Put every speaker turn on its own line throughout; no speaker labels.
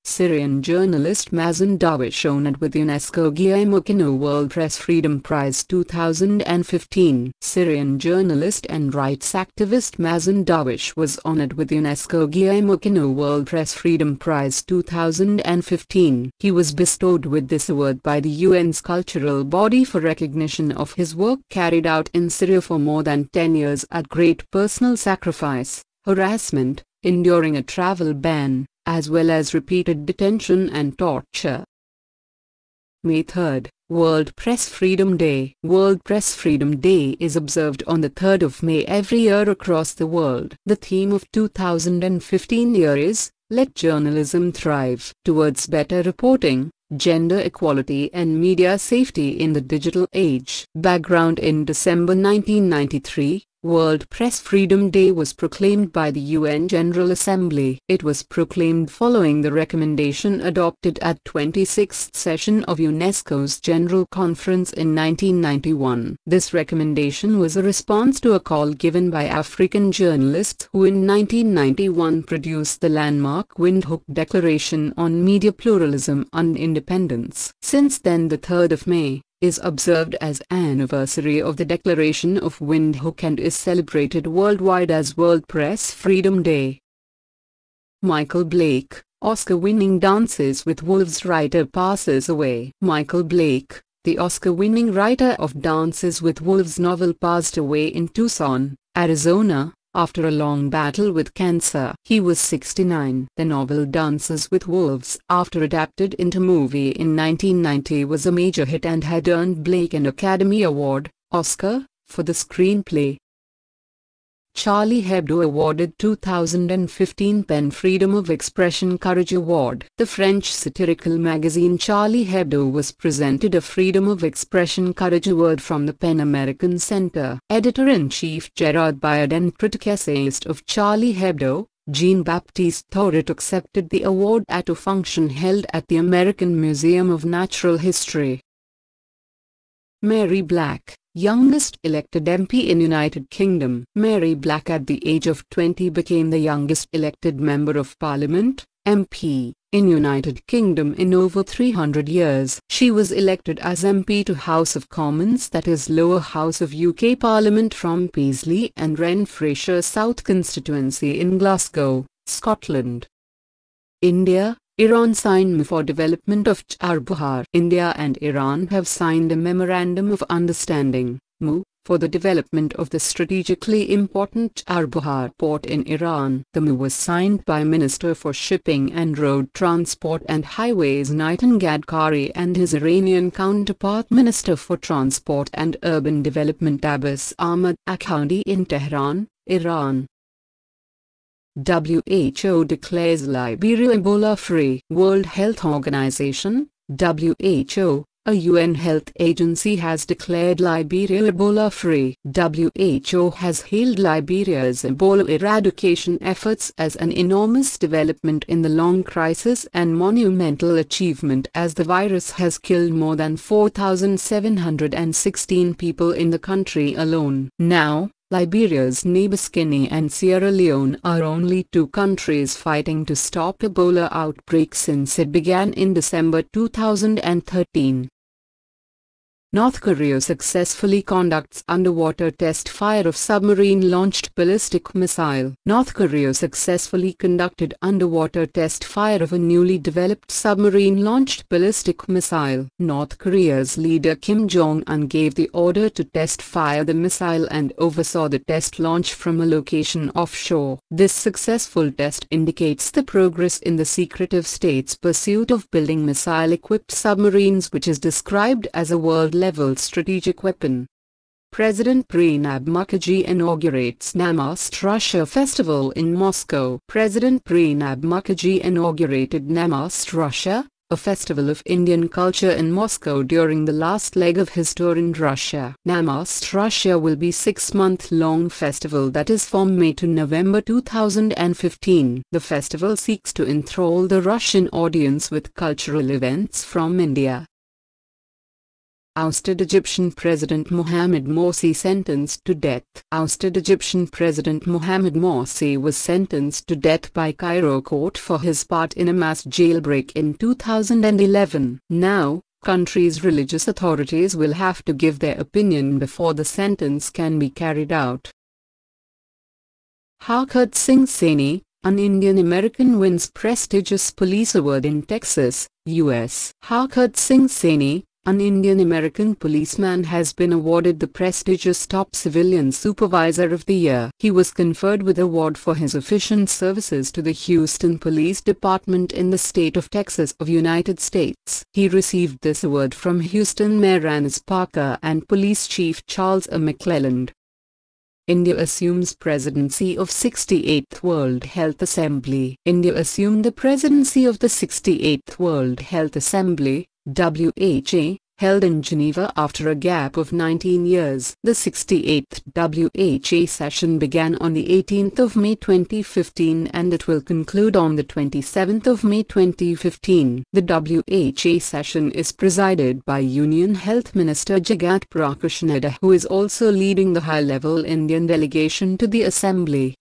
Syrian journalist Mazen Darwish honored with UNESCO Guillermo World Press Freedom Prize 2015. Syrian journalist and rights activist Mazen Darwish was honored with UNESCO Guillermo World Press Freedom Prize 2015. He was bestowed with this award by the UN's cultural body for recognition of his work carried out in Syria for more than 10 years at great personal sacrifice, harassment, enduring a travel ban, as well as repeated detention and torture. May 3, World Press Freedom Day. World Press Freedom Day is observed on the 3rd of May every year across the world. The theme of 2015 year is, Let Journalism Thrive, towards better reporting, gender equality and media safety in the digital age. Background: in December 1993, World Press Freedom Day was proclaimed by the UN General Assembly. It was proclaimed following the recommendation adopted at 26th session of UNESCO's General Conference in 1991. This recommendation was a response to a call given by African journalists who in 1991 produced the landmark Windhoek Declaration on Media Pluralism and Independence. Since then, the 3rd of May is observed as anniversary of the Declaration of Windhoek and is celebrated worldwide as World Press Freedom Day. Michael Blake, Oscar-winning Dances with Wolves writer passes away. Michael Blake, the Oscar-winning writer of Dances with Wolves novel, passed away in Tucson, Arizona, after a long battle with cancer. He was 69. The novel Dances with Wolves, after adapted into movie in 1990, was a major hit and had earned Blake an Academy Award, Oscar, for the screenplay. Charlie Hebdo awarded 2015 PEN Freedom of Expression Courage Award. The French satirical magazine Charlie Hebdo was presented a Freedom of Expression Courage Award from the PEN American Center. Editor-in-Chief Gerard Bayard and critic essayist of Charlie Hebdo, Jean-Baptiste Thoret, accepted the award at a function held at the American Museum of Natural History. Mary Black, youngest elected MP in United Kingdom. Mary Black at the age of 20 became the youngest elected Member of Parliament, MP, in United Kingdom in over 300 years. She was elected as MP to House of Commons, that is lower house of UK Parliament, from Paisley and Renfrewshire South constituency in Glasgow, Scotland. India, Iran sign MoU for development of Char-Buhar. India and Iran have signed a Memorandum of Understanding, MoU, for the development of the strategically important Char-Buhar port in Iran. The MoU was signed by Minister for Shipping and Road Transport and Highways Nitin Gadkari and his Iranian counterpart Minister for Transport and Urban Development Abbas Ahmad Akhoundi in Tehran, Iran. WHO declares Liberia Ebola-free. World Health Organization, WHO, a UN health agency, has declared Liberia Ebola-free. WHO has hailed Liberia's Ebola eradication efforts as an enormous development in the long crisis and monumental achievement, as the virus has killed more than 4,716 people in the country alone. Now, Liberia's neighbors Guinea and Sierra Leone are only two countries fighting to stop Ebola outbreak since it began in December 2013. North Korea successfully conducts underwater test fire of submarine-launched ballistic missile. North Korea successfully conducted underwater test fire of a newly developed submarine-launched ballistic missile. North Korea's leader Kim Jong-un gave the order to test fire the missile and oversaw the test launch from a location offshore. This successful test indicates the progress in the secretive state's pursuit of building missile-equipped submarines, which is described as a world-level strategic weapon. President Pranab Mukherjee inaugurates Namaste Russia Festival in Moscow. President Pranab Mukherjee inaugurated Namaste Russia, a festival of Indian culture in Moscow during the last leg of his tour in Russia. Namaste Russia will be a 6-month-long festival that is from May to November 2015. The festival seeks to enthrall the Russian audience with cultural events from India. Ousted Egyptian President Mohamed Morsi sentenced to death. Ousted Egyptian President Mohamed Morsi was sentenced to death by Cairo court for his part in a mass jailbreak in 2011. Now, country's religious authorities will have to give their opinion before the sentence can be carried out. Harkat Singh Saini, an Indian-American, wins prestigious police award in Texas, U.S. Harkat Singh Saini, an Indian-American policeman, has been awarded the prestigious Top Civilian Supervisor of the Year. He was conferred with the award for his efficient services to the Houston Police Department in the state of Texas of United States. He received this award from Houston Mayor Annis Parker and Police Chief Charles A. McClelland. India assumes presidency of 68th World Health Assembly. India assumed the presidency of the 68th World Health Assembly, WHA, held in Geneva after a gap of 19 years. The 68th WHA session began on the 18th of May 2015 and it will conclude on the 27th of May 2015. The WHA session is presided by Union Health Minister Jagat Prakash Nadda, who is also leading the high-level Indian delegation to the Assembly.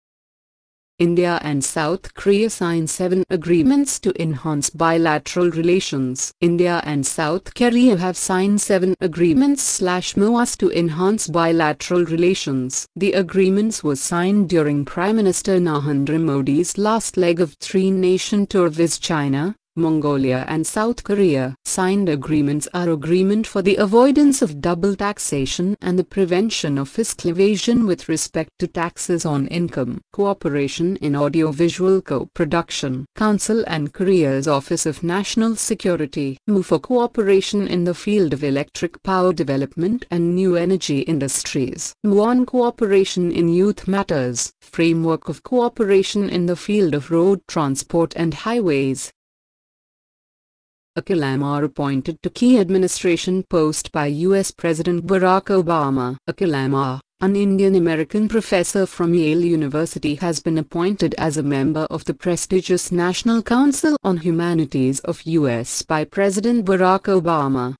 India and South Korea sign 7 agreements to enhance bilateral relations. India and South Korea have signed 7 agreements/MOAs to enhance bilateral relations. The agreements were signed during Prime Minister Narendra Modi's last leg of 3-nation tour visit China, Mongolia and South Korea. Signed agreements are agreement for the avoidance of double taxation and the prevention of fiscal evasion with respect to taxes on income. Cooperation in audiovisual co-production. Council and Korea's Office of National Security. MOU for cooperation in the field of electric power development and new energy industries. MOU on cooperation in youth matters. Framework of cooperation in the field of road transport and highways. Akhil Amar appointed to key administration post by U.S. President Barack Obama. Akhil Amar, an Indian-American professor from Yale University, has been appointed as a member of the prestigious National Council on Humanities of U.S. by President Barack Obama.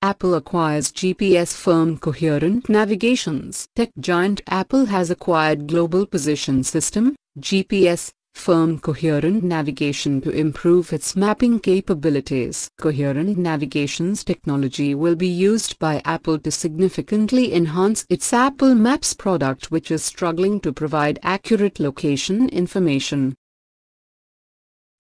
Apple acquires GPS firm Coherent Navigations. Tech giant Apple has acquired Global Position System, GPS, firm Coherent Navigation to improve its mapping capabilities. Coherent Navigation's technology will be used by Apple to significantly enhance its Apple Maps product, which is struggling to provide accurate location information.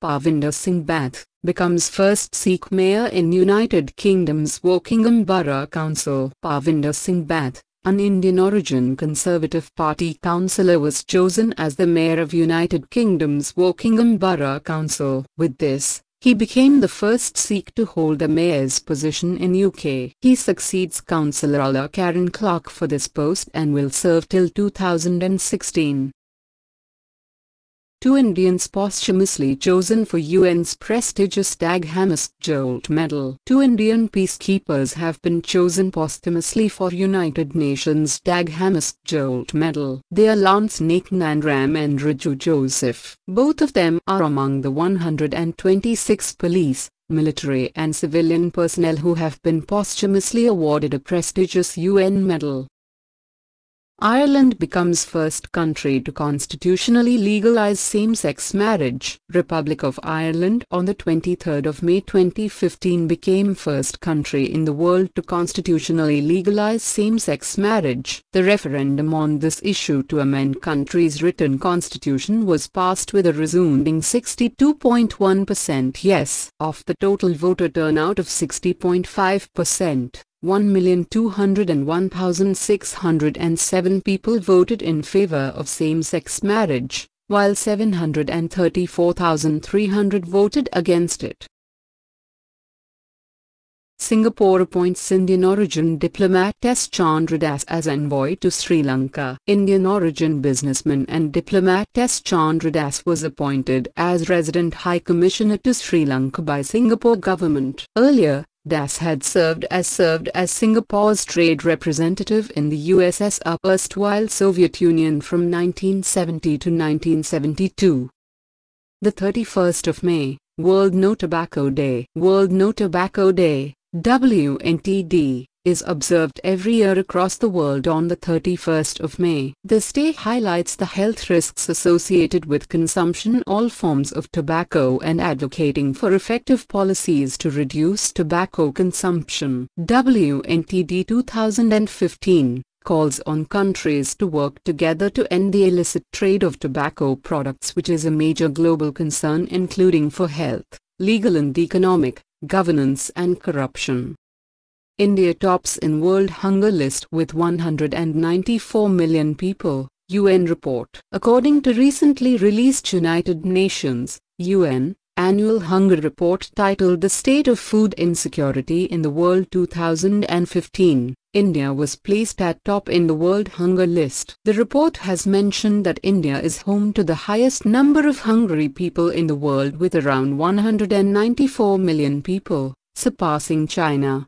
Parvinder Singh Bath becomes first Sikh mayor in United Kingdom's Wokingham Borough Council. Parvinder Singh Bath, an Indian-origin Conservative Party councillor, was chosen as the mayor of United Kingdom's Wokingham Borough Council. With this, he became the first Sikh to hold the mayor's position in UK. He succeeds Councillor Karen Clark for this post and will serve till 2016. 2 Indians posthumously chosen for UN's prestigious Dag Hammarskjöld Medal. 2 Indian peacekeepers have been chosen posthumously for United Nations Dag Hammarskjöld Medal. They are Lance Nathan and Raju Joseph. Both of them are among the 126 police, military and civilian personnel who have been posthumously awarded a prestigious UN medal. Ireland becomes first country to constitutionally legalise same-sex marriage. Republic of Ireland on the 23rd of May 2015 became first country in the world to constitutionally legalise same-sex marriage. The referendum on this issue to amend country's written constitution was passed with a resounding 62.1% yes. Of the total voter turnout of 60.5%. 1,201,607 people voted in favor of same-sex marriage, while 734,300 voted against it. Singapore appoints Indian-origin diplomat S. Chandra Das as envoy to Sri Lanka. Indian-origin businessman and diplomat S. Chandra Das was appointed as resident High Commissioner to Sri Lanka by Singapore government. Earlier, Das had served as Singapore's trade representative in the USSR erstwhile Soviet Union from 1970 to 1972. The 31st of May, World No Tobacco Day. World No Tobacco Day, WNTD is observed every year across the world on the 31st of May. This day highlights the health risks associated with consumption all forms of tobacco and advocating for effective policies to reduce tobacco consumption. WNTD 2015 calls on countries to work together to end the illicit trade of tobacco products, which is a major global concern including for health, legal and economic, governance and corruption. India tops in World Hunger List with 194 million people, UN report. According to recently released United Nations, UN, Annual Hunger Report titled The State of Food Insecurity in the World 2015, India was placed at top in the World Hunger List. The report has mentioned that India is home to the highest number of hungry people in the world with around 194 million people, surpassing China,